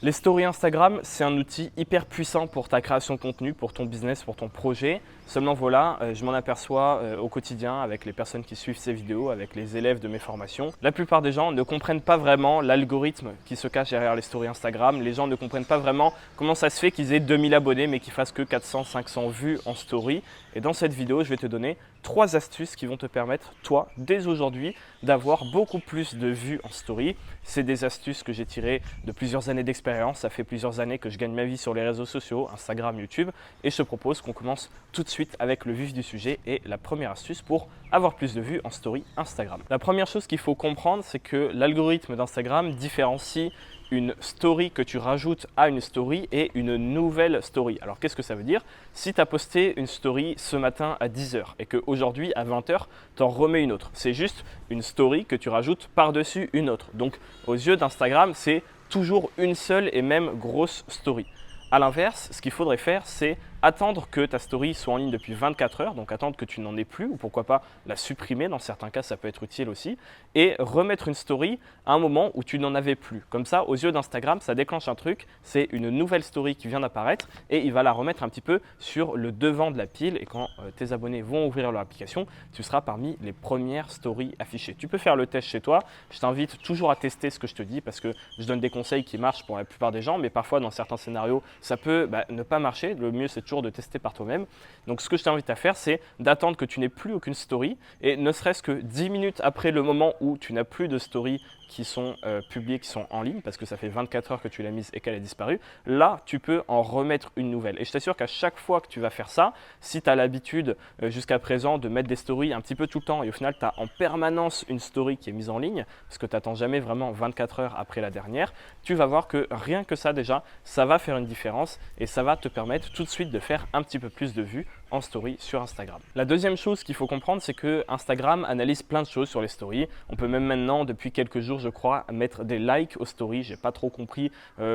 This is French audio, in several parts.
Les stories Instagram, c'est un outil hyper puissant pour ta création de contenu, pour ton business, pour ton projet. Seulement voilà, je m'en aperçois au quotidien avec les personnes qui suivent ces vidéos, avec les élèves de mes formations. La plupart des gens ne comprennent pas vraiment l'algorithme qui se cache derrière les stories Instagram. Les gens ne comprennent pas vraiment comment ça se fait qu'ils aient 2000 abonnés mais qu'ils fassent que 400-500 vues en story. Et dans cette vidéo, je vais te donner 3 astuces qui vont te permettre, toi, dès aujourd'hui, d'avoir beaucoup plus de vues en story. C'est des astuces que j'ai tirées de plusieurs années d'expérience. Ça fait plusieurs années que je gagne ma vie sur les réseaux sociaux, Instagram, YouTube. Et je te propose qu'on commence tout de suite avec le vif du sujet et la première astuce pour avoir plus de vues en story Instagram. La première chose qu'il faut comprendre, c'est que l'algorithme d'Instagram différencie une story que tu rajoutes à une story et une nouvelle story. Alors qu'est-ce que ça veut dire? Si tu as posté une story ce matin à 10h et qu'aujourd'hui à 20h, tu en remets une autre. C'est juste une story que tu rajoutes par-dessus une autre. Donc aux yeux d'Instagram, c'est toujours une seule et même grosse story. A l'inverse, ce qu'il faudrait faire, c'est attendre que ta story soit en ligne depuis 24 heures, donc attendre que tu n'en aies plus, ou pourquoi pas la supprimer, dans certains cas ça peut être utile aussi, et remettre une story à un moment où tu n'en avais plus. Comme ça, aux yeux d'Instagram, ça déclenche un truc, c'est une nouvelle story qui vient d'apparaître, et il va la remettre un petit peu sur le devant de la pile, et quand tes abonnés vont ouvrir leur application, tu seras parmi les premières stories affichées. Tu peux faire le test chez toi, je t'invite toujours à tester ce que je te dis, parce que je donne des conseils qui marchent pour la plupart des gens, mais parfois dans certains scénarios, ça peut ne pas marcher. Le mieux, c'est toujours de tester par toi-même. Donc, ce que je t'invite à faire, c'est d'attendre que tu n'aies plus aucune story et ne serait-ce que 10 minutes après le moment où tu n'as plus de story qui sont publiées, qui sont en ligne, parce que ça fait 24 heures que tu l'as mise et qu'elle a disparu, là, tu peux en remettre une nouvelle. Et je t'assure qu'à chaque fois que tu vas faire ça, si tu as l'habitude jusqu'à présent de mettre des stories un petit peu tout le temps et au final, tu as en permanence une story qui est mise en ligne, parce que tu n'attends jamais vraiment 24 heures après la dernière, tu vas voir que rien que ça déjà, ça va faire une différence et ça va te permettre tout de suite de faire un petit peu plus de vues en story sur Instagram. La deuxième chose qu'il faut comprendre, c'est que Instagram analyse plein de choses sur les stories. On peut même maintenant, depuis quelques jours, je crois, mettre des likes aux stories. J'ai pas trop compris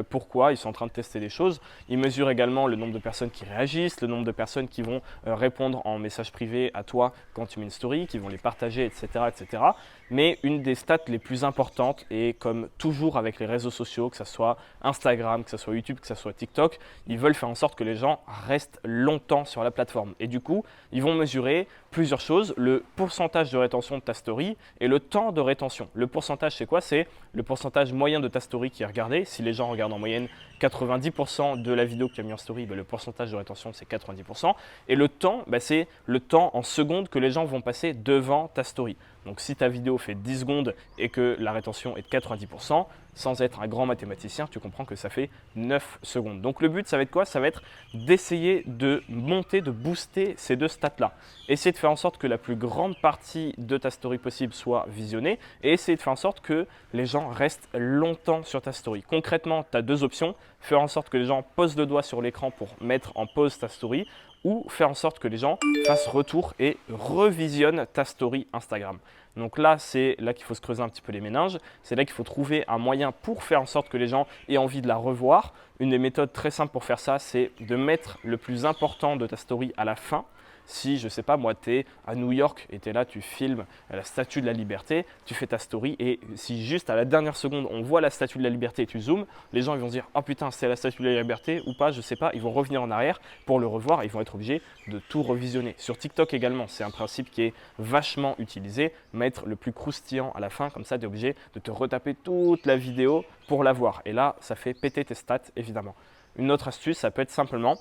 pourquoi. Ils sont en train de tester des choses. Ils mesurent également le nombre de personnes qui réagissent, le nombre de personnes qui vont répondre en message privé à toi quand tu mets une story, qui vont les partager, etc., etc. Mais une des stats les plus importantes, et comme toujours avec les réseaux sociaux, que ce soit Instagram, que ce soit YouTube, que ce soit TikTok, ils veulent faire en sorte que les gens restent longtemps sur la plateforme. Et du coup, ils vont mesurer plusieurs choses, le pourcentage de rétention de ta story et le temps de rétention. Le pourcentage, c'est quoi? C'est le pourcentage moyen de ta story qui est regardé. Si les gens regardent en moyenne 90% de la vidéo que tu as mis en story, le pourcentage de rétention, c'est 90%. Et le temps, c'est le temps en secondes que les gens vont passer devant ta story. Donc si ta vidéo fait 10 secondes et que la rétention est de 90%, sans être un grand mathématicien, tu comprends que ça fait 9 secondes. Donc le but, ça va être quoi? Ça va être d'essayer de monter, de booster ces deux stats-là. Essayer de faire en sorte que la plus grande partie de ta story possible soit visionnée et essayer de faire en sorte que les gens restent longtemps sur ta story. Concrètement, tu as deux options. Faire en sorte que les gens posent le doigt sur l'écran pour mettre en pause ta story ou faire en sorte que les gens fassent retour et revisionnent ta story Instagram. Donc là, c'est là qu'il faut se creuser un petit peu les méninges. C'est là qu'il faut trouver un moyen pour faire en sorte que les gens aient envie de la revoir. Une des méthodes très simples pour faire ça, c'est de mettre le plus important de ta story à la fin. Si, je ne sais pas, moi, tu es à New York et tu es là, tu filmes la Statue de la Liberté, tu fais ta story et si juste à la dernière seconde, on voit la Statue de la Liberté et tu zoomes, les gens ils vont se dire « Oh putain, c'est la Statue de la Liberté ou pas, je ne sais pas ». Ils vont revenir en arrière pour le revoir et ils vont être obligés de tout revisionner. Sur TikTok également, c'est un principe qui est vachement utilisé, mettre le plus croustillant à la fin, comme ça tu es obligé de te retaper toute la vidéo pour la voir. Et là, ça fait péter tes stats évidemment. Une autre astuce, ça peut être simplement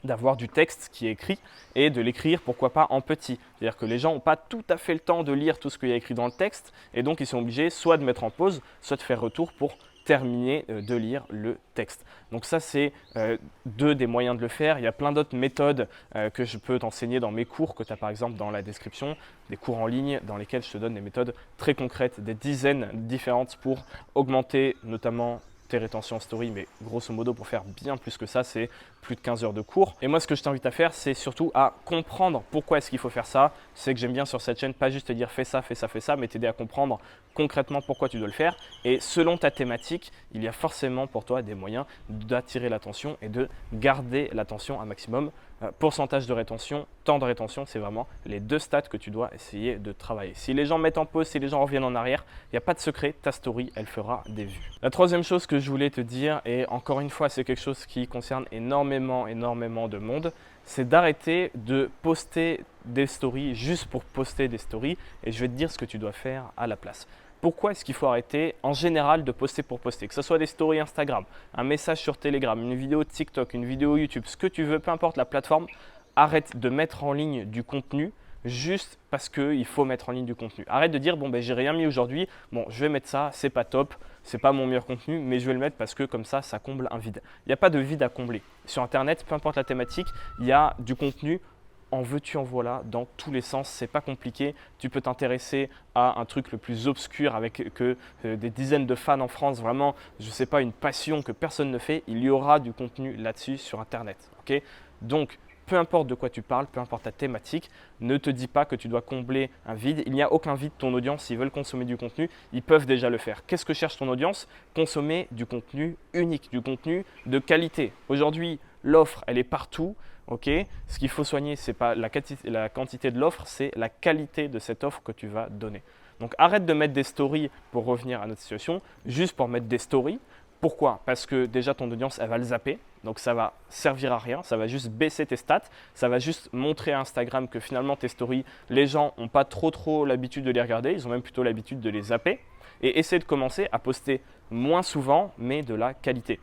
d'avoir du texte qui est écrit et de l'écrire pourquoi pas en petit. C'est-à-dire que les gens n'ont pas tout à fait le temps de lire tout ce qu'il y a écrit dans le texte et donc ils sont obligés soit de mettre en pause, soit de faire retour pour terminer de lire le texte. Donc ça, c'est deux des moyens de le faire. Il y a plein d'autres méthodes que je peux t'enseigner dans mes cours que tu as par exemple dans la description, des cours en ligne dans lesquels je te donne des méthodes très concrètes, des dizaines différentes pour augmenter notamment tes rétentions story, mais grosso modo pour faire bien plus que ça, c'est plus de 15 heures de cours. Et moi, ce que je t'invite à faire, c'est surtout à comprendre pourquoi est-ce qu'il faut faire ça. C'est que j'aime bien sur cette chaîne, pas juste te dire fais ça, fais ça, fais ça, mais t'aider à comprendre concrètement pourquoi tu dois le faire. Et selon ta thématique, il y a forcément pour toi des moyens d'attirer l'attention et de garder l'attention un maximum pourcentage de rétention, temps de rétention, c'est vraiment les deux stats que tu dois essayer de travailler. Si les gens mettent en pause, si les gens reviennent en arrière, il n'y a pas de secret, ta story, elle fera des vues. La troisième chose que je voulais te dire, et encore une fois, c'est quelque chose qui concerne énormément de monde, c'est d'arrêter de poster des stories juste pour poster des stories, et je vais te dire ce que tu dois faire à la place. Pourquoi est-ce qu'il faut arrêter en général de poster pour poster? Que ce soit des stories Instagram, un message sur Telegram, une vidéo TikTok, une vidéo YouTube, ce que tu veux, peu importe la plateforme, arrête de mettre en ligne du contenu juste parce qu'il faut mettre en ligne du contenu. Arrête de dire, bon ben j'ai rien mis aujourd'hui, bon je vais mettre ça, c'est pas top, c'est pas mon meilleur contenu, mais je vais le mettre parce que comme ça comble un vide. Il n'y a pas de vide à combler. Sur Internet, peu importe la thématique, il y a du contenu. En veux-tu, en voilà, dans tous les sens, c'est pas compliqué. Tu peux t'intéresser à un truc le plus obscur avec des dizaines de fans en France, vraiment, je sais pas, une passion que personne ne fait. Il y aura du contenu là-dessus sur Internet. Okay, donc, peu importe de quoi tu parles, peu importe ta thématique, ne te dis pas que tu dois combler un vide. Il n'y a aucun vide. Ton audience, s'ils veulent consommer du contenu, ils peuvent déjà le faire. Qu'est-ce que cherche ton audience? Consommer du contenu unique, du contenu de qualité. Aujourd'hui, l'offre, elle est partout. Okay, ce qu'il faut soigner, ce n'est pas la quantité de l'offre, c'est la qualité de cette offre que tu vas donner. Donc arrête de mettre des stories pour revenir à notre situation, juste pour mettre des stories. Pourquoi? Parce que déjà ton audience, elle va le zapper, donc ça va servir à rien, ça va juste baisser tes stats, ça va juste montrer à Instagram que finalement tes stories, les gens n'ont pas trop l'habitude de les regarder, ils ont même plutôt l'habitude de les zapper. Et essaie de commencer à poster moins souvent, mais de la qualité.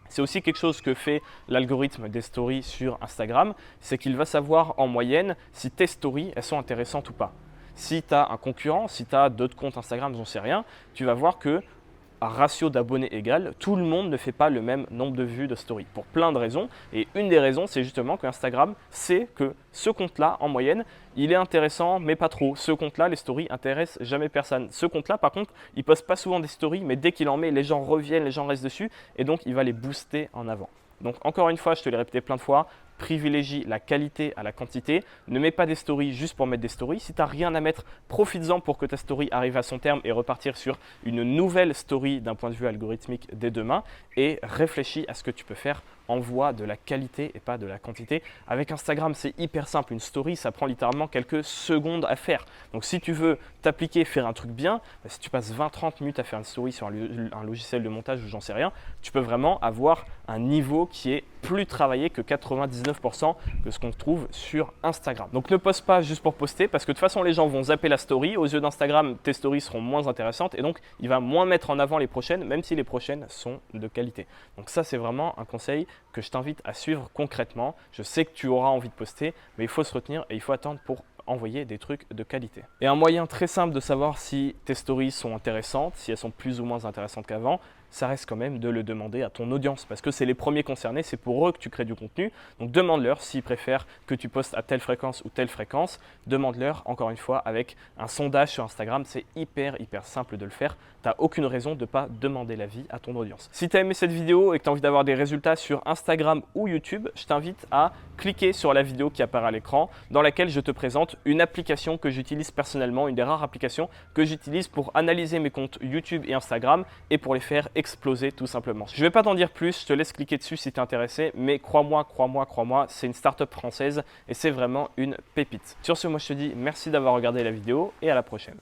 C'est aussi quelque chose que fait l'algorithme des stories sur Instagram, c'est qu'il va savoir en moyenne si tes stories elles sont intéressantes ou pas. Si tu as un concurrent, si tu as d'autres comptes Instagram, j'en sais rien, tu vas voir que à ratio d'abonnés égal, tout le monde ne fait pas le même nombre de vues de story pour plein de raisons. Et une des raisons, c'est justement que Instagram sait que ce compte-là, en moyenne, il est intéressant, mais pas trop. Ce compte-là, les stories intéressent jamais personne. Ce compte-là, par contre, il poste pas souvent des stories, mais dès qu'il en met, les gens reviennent, les gens restent dessus, et donc il va les booster en avant. Donc encore une fois, je te l'ai répété plein de fois, privilégie la qualité à la quantité. Ne mets pas des stories juste pour mettre des stories. Si tu n'as rien à mettre, profites-en pour que ta story arrive à son terme et repartir sur une nouvelle story d'un point de vue algorithmique dès demain. Et réfléchis à ce que tu peux faire. Envoie de la qualité et pas de la quantité. Avec Instagram, c'est hyper simple. Une story, ça prend littéralement quelques secondes à faire. Donc si tu veux t'appliquer, faire un truc bien, si tu passes 20-30 minutes à faire une story sur un logiciel de montage ou j'en sais rien, tu peux vraiment avoir un niveau qui est plus travaillé que 99% de ce qu'on trouve sur Instagram. Donc ne poste pas juste pour poster parce que de toute façon les gens vont zapper la story. Aux yeux d'Instagram, tes stories seront moins intéressantes et donc il va moins mettre en avant les prochaines, même si les prochaines sont de qualité. Donc ça, c'est vraiment un conseil que je t'invite à suivre concrètement. Je sais que tu auras envie de poster, mais il faut se retenir et il faut attendre pour envoyer des trucs de qualité. Et un moyen très simple de savoir si tes stories sont intéressantes, si elles sont plus ou moins intéressantes qu'avant, ça reste quand même de le demander à ton audience parce que c'est les premiers concernés, c'est pour eux que tu crées du contenu. Donc demande-leur s'ils préfèrent que tu postes à telle fréquence ou telle fréquence. Demande-leur encore une fois avec un sondage sur Instagram, c'est hyper simple de le faire. Tu n'as aucune raison de ne pas demander l'avis à ton audience. Si tu as aimé cette vidéo et que tu as envie d'avoir des résultats sur Instagram ou YouTube, je t'invite à cliquer sur la vidéo qui apparaît à l'écran dans laquelle je te présente une application que j'utilise personnellement, une des rares applications que j'utilise pour analyser mes comptes YouTube et Instagram et pour les faire exploser tout simplement. Je ne vais pas t'en dire plus, je te laisse cliquer dessus si tu es intéressé, mais crois-moi, c'est une start-up française et c'est vraiment une pépite. Sur ce, moi je te dis merci d'avoir regardé la vidéo et à la prochaine.